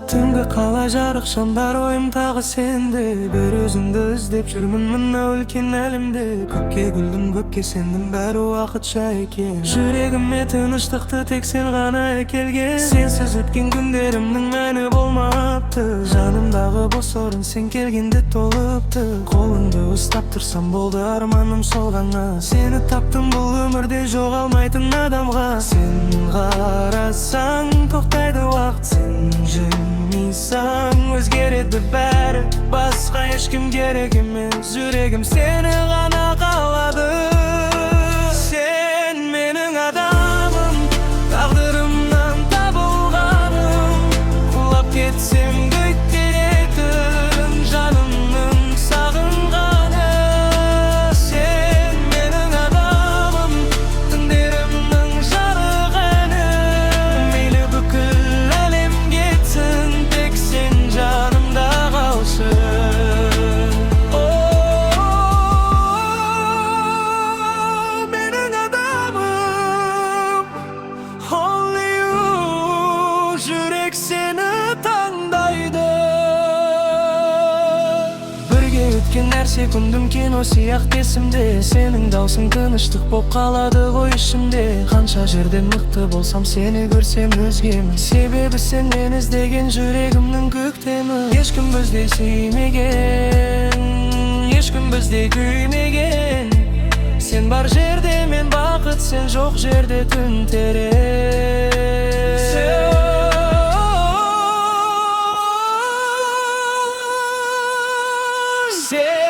Түнгі қала жарық шамдар ойым тағы сенде. Бір өзіңді іздеп жүрмін мына үлкен әлемде. Көкке күлдім, көкке сендім, бәрі уақытша екен. Жүрегіме тыныштықты тек сен ғана әкелген. Сенсіз өткен күндерімнің мәні болмапты. Жанымдағы бос орын сен келгенде толыпты. Қолыңды ұстап тұрсам болды арманым сол ғана. Сені таптым бұл өмірде жоғалмайтын адамға. Сен қарасаң тоқтайды уақыт, сен жүрмейсің өзгереді бәрі. Басқа ешкім керек емес, жүрегім сені ғана қалады. Сен менің адамым, тағдырымнан табылғаным. Құлап кетсем көтеретін жанымның сағынғаны. Сен менің адамым, түндерімнің жарық әні. Мейлі бүкіл әлем кетсін, тек сен жанымда қалшы. Менің адамым, only you. Жүрек сені таңдайды. Бірге өткен әр секундым кино сияқты есімде. Сенің даусың тыныштық боп қалады ғой ішімде. Қанша жерден мықты болсам сені көрсем өзгемін. Себебі сен мен іздеген жүрегімнің көктемі. Ешкім біздей сүймеген, ешкім біздей күймеген. Сен бар жерде мен бақыт, сен жоқ жерде түн терең. Сен